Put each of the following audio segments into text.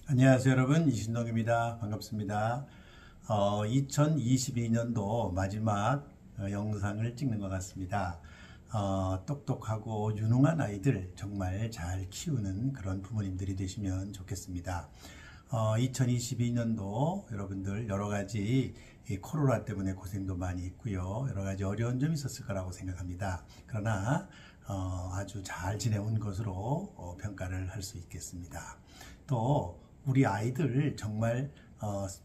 안녕하세요 여러분, 이신동입니다. 반갑습니다. 2022년도 마지막 영상을 찍는 것 같습니다. 똑똑하고 유능한 아이들 정말 잘 키우는 그런 부모님들이 되시면 좋겠습니다. 2022년도 여러분들 여러가지 코로나 때문에 고생도 많이 했고요. 여러가지 어려운 점이 있었을 거라고 생각합니다. 그러나 아주 잘 지내온 것으로 평가를 할 수 있겠습니다. 또 우리 아이들 정말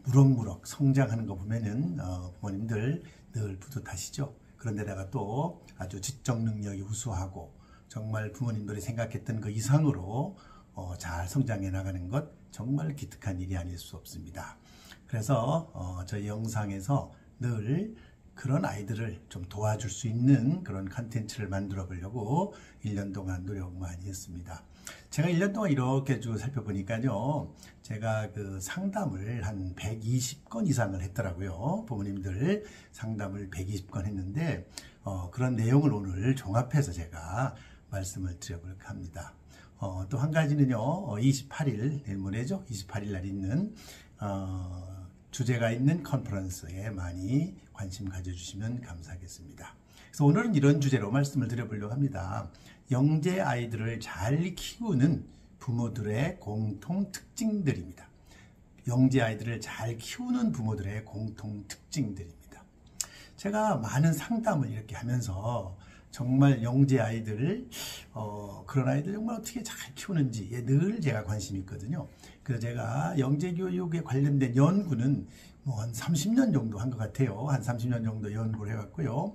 무럭무럭 성장하는 거 보면은 부모님들 늘 뿌듯하시죠. 그런데다가 또 아주 지적 능력이 우수하고 정말 부모님들이 생각했던 그 이상으로 잘 성장해 나가는 것 정말 기특한 일이 아닐 수 없습니다. 그래서 저희 영상에서 늘 그런 아이들을 좀 도와줄 수 있는 그런 컨텐츠를 만들어 보려고 1년 동안 노력 많이 했습니다. 제가 1년 동안 이렇게 쭉 살펴보니까요, 제가 그 상담을 한 120건 이상을 했더라고요. 부모님들 상담을 120건 했는데, 그런 내용을 오늘 종합해서 제가 말씀을 드려볼까 합니다. 또 한 가지는요, 28일, 내일 모레죠? 28일 날 있는, 주제가 있는 컨퍼런스에 많이 관심 가져주시면 감사하겠습니다. 그래서 오늘은 이런 주제로 말씀을 드려보려고 합니다. 영재 아이들을 잘 키우는 부모들의 공통 특징들입니다. 영재 아이들을 잘 키우는 부모들의 공통 특징들입니다. 제가 많은 상담을 이렇게 하면서 정말 영재 아이들, 그런 아이들 정말 어떻게 잘 키우는지에 늘 제가 관심이 있거든요. 그래서 제가 영재 교육에 관련된 연구는 뭐 한 30년 정도 한 것 같아요. 한 30년 정도 연구를 해왔고요.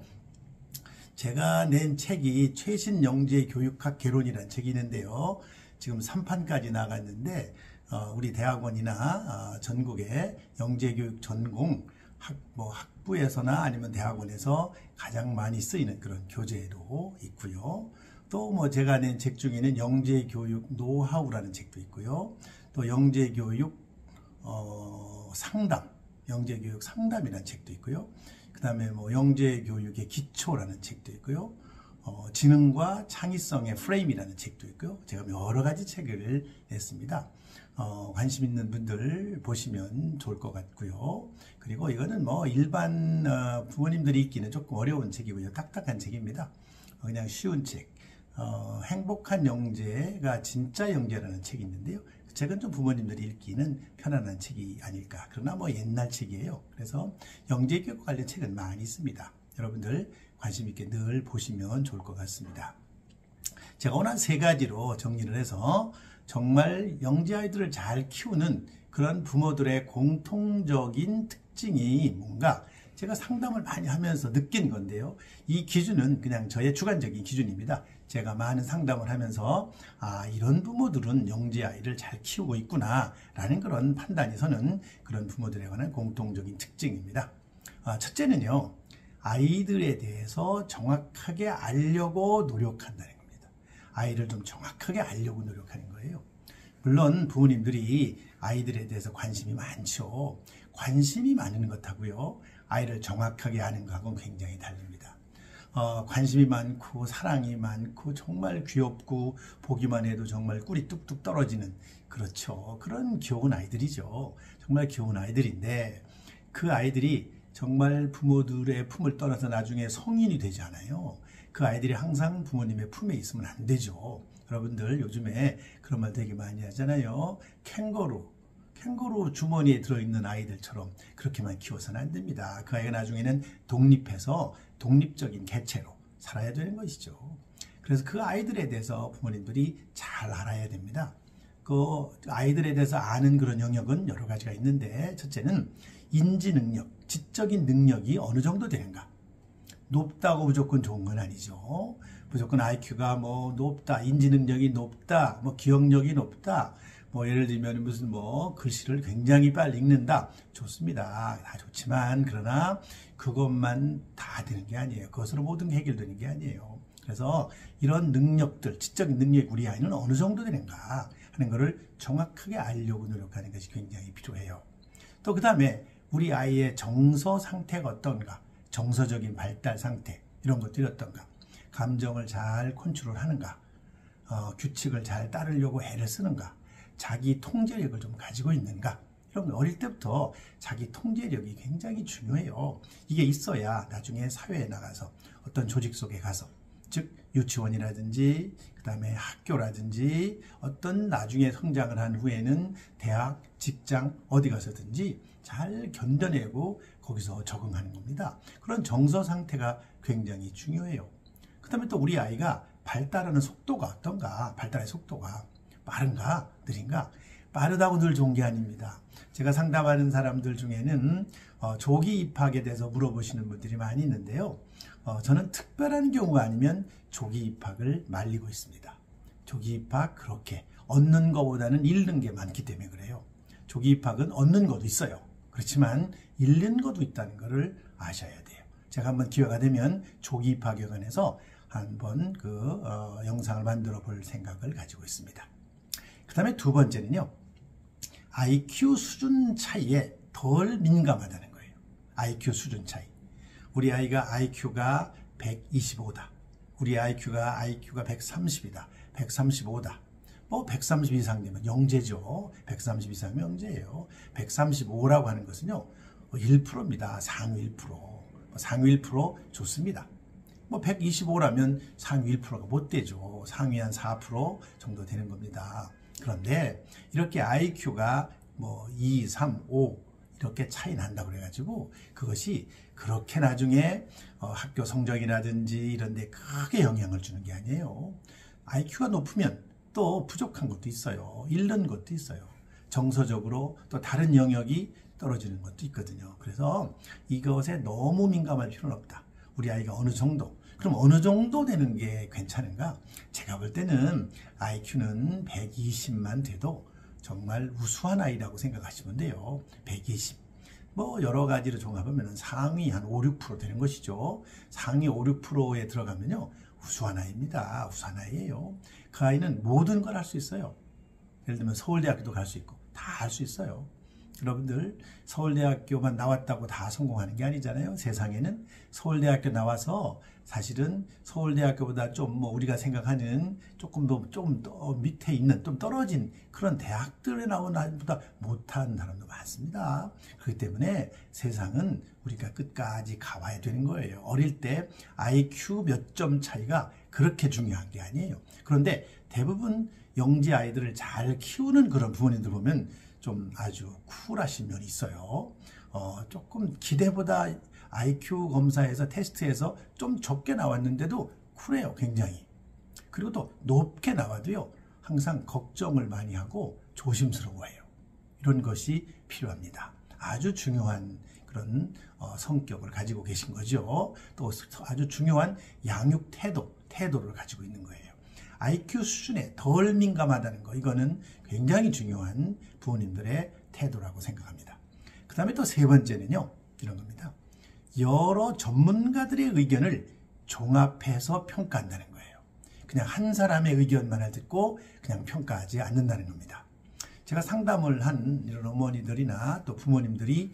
제가 낸 책이 최신 영재 교육학 개론이라는 책이 있는데요. 지금 3판까지 나갔는데, 우리 대학원이나 전국의 영재 교육 전공 학부에서나 아니면 대학원에서 가장 많이 쓰이는 그런 교재도 있고요. 또 뭐 제가 낸 책 중에는 영재 교육 노하우라는 책도 있고요. 또 영재 교육 상담, 영재 교육 상담이라는 책도 있고요. 그 다음에 뭐 영재 교육의 기초라는 책도 있고요. 지능과 창의성의 프레임이라는 책도 있고요. 제가 여러 가지 책을 냈습니다. 관심 있는 분들 보시면 좋을 것 같고요. 그리고 이거는 뭐 일반 부모님들이 읽기는 조금 어려운 책이고요. 딱딱한 책입니다. 그냥 쉬운 책. 행복한 영재가 진짜 영재라는 책이 있는데요. 그 책은 좀 부모님들이 읽기는 편안한 책이 아닐까. 그러나 뭐 옛날 책이에요. 그래서 영재 교육 관련 책은 많이 있습니다. 여러분들 관심 있게 늘 보시면 좋을 것 같습니다. 제가 오늘 한 3가지로 정리를 해서 정말 영재 아이들을 잘 키우는 그런 부모들의 공통적인 특징이 뭔가 제가 상담을 많이 하면서 느낀 건데요. 이 기준은 그냥 저의 주관적인 기준입니다. 제가 많은 상담을 하면서 이런 부모들은 영재 아이를 잘 키우고 있구나 라는 그런 판단이 서는 그런 부모들에 관한 공통적인 특징입니다. 첫째는요, 아이들에 대해서 정확하게 알려고 노력한다는 겁니다. 아이를 좀 정확하게 알려고 노력하는 거예요. 물론 부모님들이 아이들에 대해서 관심이 많죠. 관심이 많은 것하고요, 아이를 정확하게 아는 것하고는 굉장히 다릅니다. 관심이 많고 사랑이 많고 정말 귀엽고 보기만 해도 정말 꿀이 뚝뚝 떨어지는, 그렇죠, 그런 귀여운 아이들이죠. 정말 귀여운 아이들인데 그 아이들이 정말 부모들의 품을 떠나서 나중에 성인이 되지 않아요. 그 아이들이 항상 부모님의 품에 있으면 안 되죠. 여러분들 요즘에 그런 말 되게 많이 하잖아요. 캥거루 주머니에 들어있는 아이들처럼 그렇게만 키워서는 안 됩니다. 그 아이가 나중에는 독립해서 독립적인 개체로 살아야 되는 것이죠. 그래서 그 아이들에 대해서 부모님들이 잘 알아야 됩니다. 그 아이들에 대해서 아는 그런 영역은 여러 가지가 있는데, 첫째는 인지 능력, 지적인 능력이 어느 정도 되는가. 높다고 무조건 좋은 건 아니죠. 무조건 IQ가 뭐 높다, 인지 능력이 높다, 뭐 기억력이 높다, 뭐 예를 들면 무슨 뭐 글씨를 굉장히 빨리 읽는다, 좋습니다. 다 좋지만 그러나 그것만 다 되는 게 아니에요. 그것으로 모든 게 해결되는 게 아니에요. 그래서 이런 능력들, 지적인 능력이 우리 아이는 어느 정도 되는가 하는 것을 정확하게 알려고 노력하는 것이 굉장히 필요해요. 또 그 다음에 우리 아이의 정서 상태가 어떤가, 정서적인 발달 상태, 이런 것들이 어떤가, 감정을 잘 컨트롤하는가, 규칙을 잘 따르려고 애를 쓰는가, 자기 통제력을 좀 가지고 있는가? 이런 거 어릴 때부터 자기 통제력이 굉장히 중요해요. 이게 있어야 나중에 사회에 나가서 어떤 조직 속에 가서, 즉 유치원이라든지 그다음에 학교라든지 어떤 나중에 성장을 한 후에는 대학, 직장 어디 가서든지 잘 견뎌내고 거기서 적응하는 겁니다. 그런 정서 상태가 굉장히 중요해요. 그다음에 또 우리 아이가 발달하는 속도가 어떤가? 발달의 속도가 빠른가? 느린가? 빠르다고 늘 좋은 게 아닙니다. 제가 상담하는 사람들 중에는 조기 입학에 대해서 물어보시는 분들이 많이 있는데요. 저는 특별한 경우가 아니면 조기 입학을 말리고 있습니다. 조기 입학 그렇게 얻는 것보다는 잃는 게 많기 때문에 그래요. 조기 입학은 얻는 것도 있어요. 그렇지만 잃는 것도 있다는 것을 아셔야 돼요. 제가 한번 기회가 되면 조기 입학에 관해서 한번 영상을 만들어 볼 생각을 가지고 있습니다. 그 다음에 두 번째는요. IQ 수준 차이에 덜 민감하다는 거예요. IQ 수준 차이. 우리 아이가 IQ가 125다. 우리 IQ가 130이다. 135다. 뭐 130 이상 되면 영재죠. 130 이상이면 영재예요. 135라고 하는 것은요. 1%입니다. 상위 1%. 상위 1% 좋습니다. 뭐 125라면 상위 1%가 못 되죠. 상위 한 4% 정도 되는 겁니다. 그런데 이렇게 IQ가 뭐 2, 3, 5 이렇게 차이 난다고 그래가지고 그것이 그렇게 나중에 학교 성적이라든지 이런 데 크게 영향을 주는 게 아니에요. IQ가 높으면 또 부족한 것도 있어요. 잃는 것도 있어요. 정서적으로 또 다른 영역이 떨어지는 것도 있거든요. 그래서 이것에 너무 민감할 필요는 없다. 우리 아이가 어느 정도, 그럼 어느 정도 되는 게 괜찮은가? 제가 볼 때는 IQ는 120만 돼도 정말 우수한 아이라고 생각하시면 돼요. 120. 뭐 여러 가지로 종합하면 상위 한 5, 6% 되는 것이죠. 상위 5, 6%에 들어가면요. 우수한 아이입니다. 우수한 아이예요. 그 아이는 모든 걸 할 수 있어요. 예를 들면 서울대학교도 갈 수 있고 다 할 수 있어요. 여러분들 서울대학교만 나왔다고 다 성공하는 게 아니잖아요. 세상에는 서울대학교 나와서 사실은 서울대학교보다 좀 뭐 우리가 생각하는 조금 더 밑에 있는 좀 떨어진 그런 대학들에 나온 아이보다 못한 사람도 많습니다. 그렇기 때문에 세상은 우리가 끝까지 가봐야 되는 거예요. 어릴 때 IQ 몇 점 차이가 그렇게 중요한 게 아니에요. 그런데 대부분 영재 아이들을 잘 키우는 그런 부모님들 보면 좀 아주 쿨하신 면이 있어요. 조금 기대보다 IQ 검사에서 테스트에서 좀 적게 나왔는데도 쿨해요. 굉장히. 그리고 또 높게 나와도요. 항상 걱정을 많이 하고 조심스러워해요. 이런 것이 필요합니다. 아주 중요한 그런 성격을 가지고 계신 거죠. 또 아주 중요한 양육 태도를 가지고 있는 거예요. IQ 수준에 덜 민감하다는 거, 이거는 굉장히 중요한 부모님들의 태도라고 생각합니다. 그 다음에 또 세 번째는요, 이런 겁니다. 여러 전문가들의 의견을 종합해서 평가한다는 거예요. 그냥 한 사람의 의견만을 듣고 그냥 평가하지 않는다는 겁니다. 제가 상담을 한 이런 어머니들이나 또 부모님들이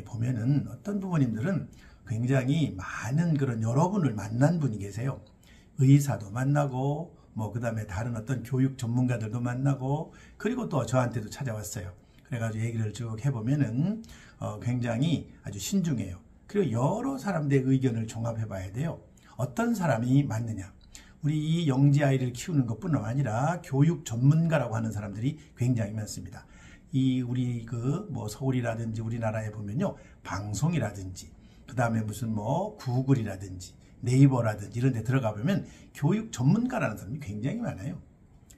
보면은 어떤 부모님들은 굉장히 많은 그런 여러분을 만난 분이 계세요. 의사도 만나고 그 다음에 다른 어떤 교육 전문가들도 만나고 그리고 또 저한테도 찾아왔어요. 그래가지고 얘기를 쭉 해보면은 굉장히 아주 신중해요. 그리고 여러 사람들의 의견을 종합해 봐야 돼요. 어떤 사람이 맞느냐. 우리 이 영재 아이를 키우는 것뿐만 아니라 교육 전문가라고 하는 사람들이 굉장히 많습니다. 우리 서울이라든지 우리나라에 보면요. 방송이라든지 그 다음에 무슨 구글이라든지 네이버라든지 이런 데 들어가 보면 교육 전문가라는 사람이 굉장히 많아요.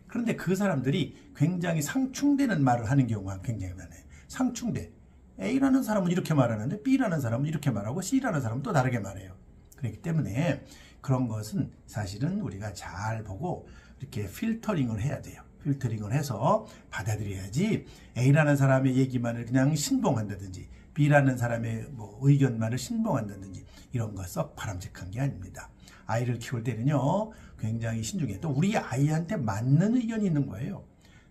그런데 그 사람들이 굉장히 상충되는 말을 하는 경우가 굉장히 많아요. 상충돼. A라는 사람은 이렇게 말하는데 B라는 사람은 이렇게 말하고 C라는 사람은 또 다르게 말해요. 그렇기 때문에 그런 것은 사실은 우리가 잘 보고 이렇게 필터링을 해야 돼요. 필터링을 해서 받아들여야지 A라는 사람의 얘기만을 그냥 신봉한다든지 B라는 사람의 의견만을 신봉한다든지 이런 거 썩 바람직한 게 아닙니다. 아이를 키울 때는요 굉장히 신중해. 또 우리 아이한테 맞는 의견이 있는 거예요.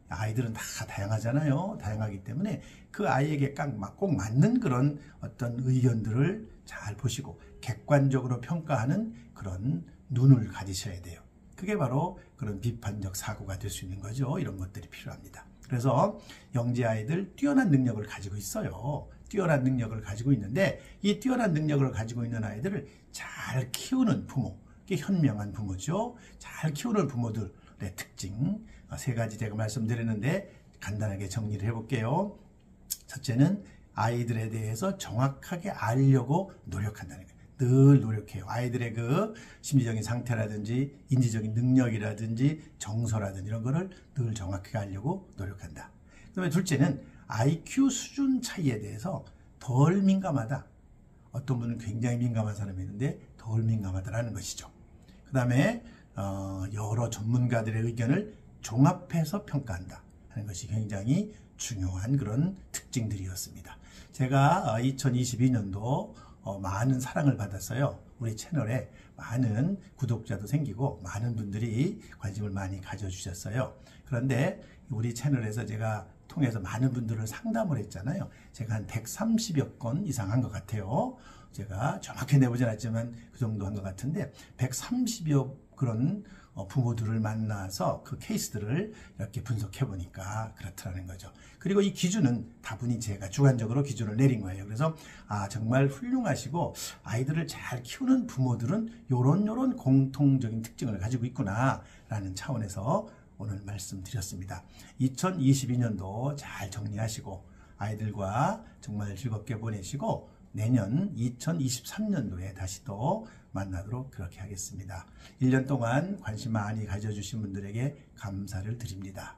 아이들은 다 다양하잖아요. 다양하기 때문에 그 아이에게 꼭 맞는 그런 어떤 의견들을 잘 보시고 객관적으로 평가하는 그런 눈을 가지셔야 돼요. 그게 바로 그런 비판적 사고가 될 수 있는 거죠. 이런 것들이 필요합니다. 그래서 영재 아이들 뛰어난 능력을 가지고 있어요. 뛰어난 능력을 가지고 있는데 이 뛰어난 능력을 가지고 있는 아이들을 잘 키우는 부모, 이게 현명한 부모죠. 잘 키우는 부모들의 특징 세 가지 제가 말씀드렸는데 간단하게 정리를 해볼게요. 첫째는 아이들에 대해서 정확하게 알려고 노력한다는 거예요. 늘 노력해요. 아이들의 그 심리적인 상태라든지 인지적인 능력이라든지 정서라든지 이런 거를 늘 정확하게 알려고 노력한다. 그 다음에 둘째는 IQ 수준 차이에 대해서 덜 민감하다. 어떤 분은 굉장히 민감한 사람이 있는데 덜 민감하다라는 것이죠. 그 다음에 여러 전문가들의 의견을 종합해서 평가한다 하는 것이 굉장히 중요한 그런 특징들이었습니다. 제가 2022년도 많은 사랑을 받았어요. 우리 채널에 많은 구독자도 생기고 많은 분들이 관심을 많이 가져주셨어요. 그런데 우리 채널에서 제가 통해서 많은 분들을 상담을 했잖아요. 제가 한 130여 건 이상 한 것 같아요. 제가 정확히 내보진 않지만 그 정도 한 것 같은데 130여 그런 부모들을 만나서 그 케이스들을 이렇게 분석해 보니까 그렇더라는 거죠. 그리고 이 기준은 다분히 제가 주관적으로 기준을 내린 거예요. 그래서 정말 훌륭하시고 아이들을 잘 키우는 부모들은 요런 공통적인 특징을 가지고 있구나 라는 차원에서 오늘 말씀드렸습니다. 2022년도 잘 정리하시고 아이들과 정말 즐겁게 보내시고 내년 2023년도에 다시 또 만나도록 그렇게 하겠습니다. 1년 동안 관심 많이 가져주신 분들에게 감사를 드립니다.